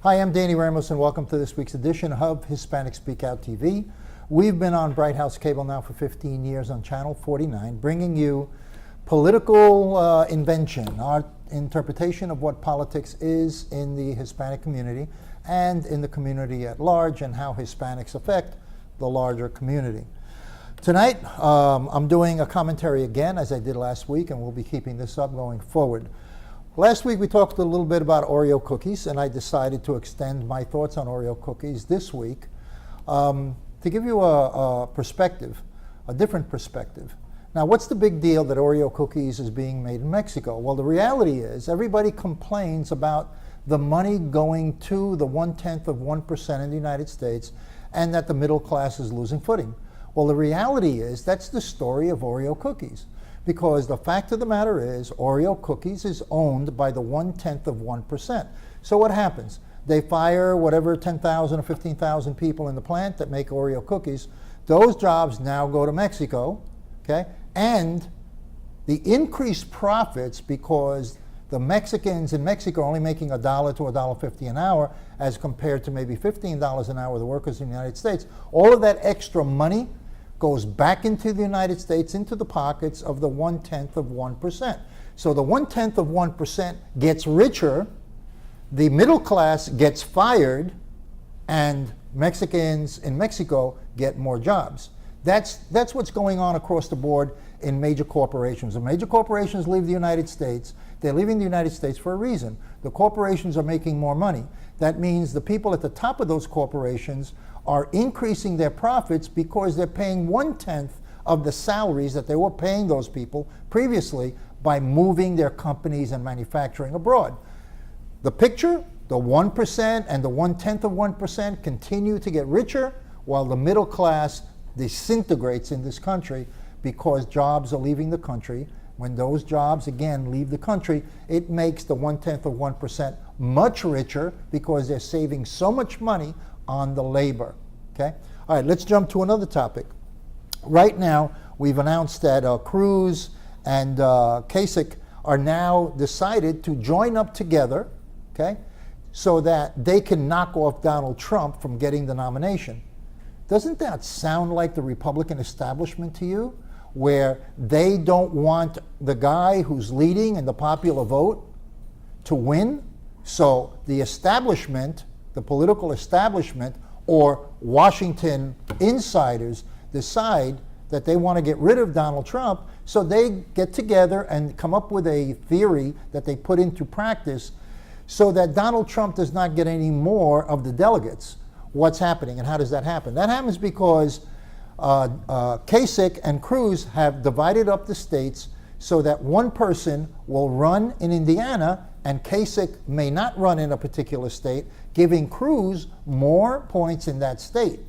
Hi, I'm Danny Ramos, and welcome to this week's edition of Hispanic Speak Out TV. We've been on Bright House Cable now for 15 years on Channel 49, bringing you political invention, our interpretation of what politics is in the Hispanic community and in the community at large, and how Hispanics affect the larger community. Tonight, I'm doing a commentary again, as I did last week, and we'll be keeping this up going forward. Last week we talked a little bit about Oreo cookies, and I decided to extend my thoughts on Oreo cookies this week to give you a perspective, a different perspective. Now, what's the big deal that Oreo cookies is being made in Mexico? Well, the reality is everybody complains about the money going to the 0.1% in the United States and that the middle class is losing footing. Well, the reality is that's the story of Oreo cookies. Because the fact of the matter is, Oreo cookies is owned by the 0.1%. So what happens? They fire whatever 10,000 or 15,000 people in the plant that make Oreo cookies. Those jobs now go to Mexico, okay? And the increased profits, because the Mexicans in Mexico are only making $1 to $1.50 an hour as compared to maybe $15 an hour, the workers in the United States. All of that extra money goes back into the United States, into the pockets of the 0.1%. So the 0.1% gets richer, the middle class gets fired, and Mexicans in Mexico get more jobs. That's what's going on across the board in major corporations. When major corporations leave the United States, they're leaving the United States for a reason. The corporations are making more money. That means the people at the top of those corporations are increasing their profits because they're paying 1/10 of the salaries that they were paying those people previously by moving their companies and manufacturing abroad. The picture, the 1% and the 0.1% continue to get richer while the middle class disintegrates in this country because jobs are leaving the country. When those jobs, again, leave the country, it makes the 0.1% much richer because they're saving so much money on the labor, okay? All right, let's jump to another topic. Right now, we've announced that Cruz and Kasich are now decided to join up together, okay, so that they can knock off Donald Trump from getting the nomination. Doesn't that sound like the Republican establishment to you, where they don't want the guy who's leading in the popular vote to win? So the establishment, the political establishment, or Washington insiders decide that they want to get rid of Donald Trump, so they get together and come up with a theory that they put into practice so that Donald Trump does not get any more of the delegates. What's happening, and how does that happen? That happens because Kasich and Cruz have divided up the states so that one person will run in Indiana and Kasich may not run in a particular state, giving Cruz more points in that state,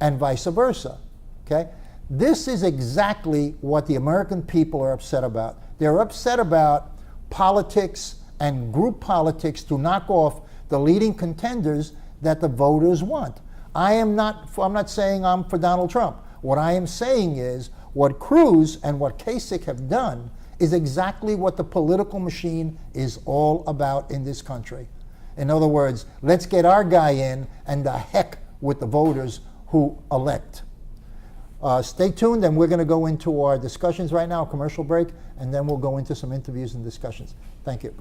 and vice versa, okay? This is exactly what the American people are upset about. They're upset about politics and group politics to knock off the leading contenders that the voters want. I'm not saying I'm for Donald Trump. What I am saying is what Cruz and what Kasich have done is exactly what the political machine is all about in this country. In other words, let's get our guy in and the heck with the voters who elect. Stay tuned, and we're going to go into our discussions right now, a commercial break, and then we'll go into some interviews and discussions. Thank you.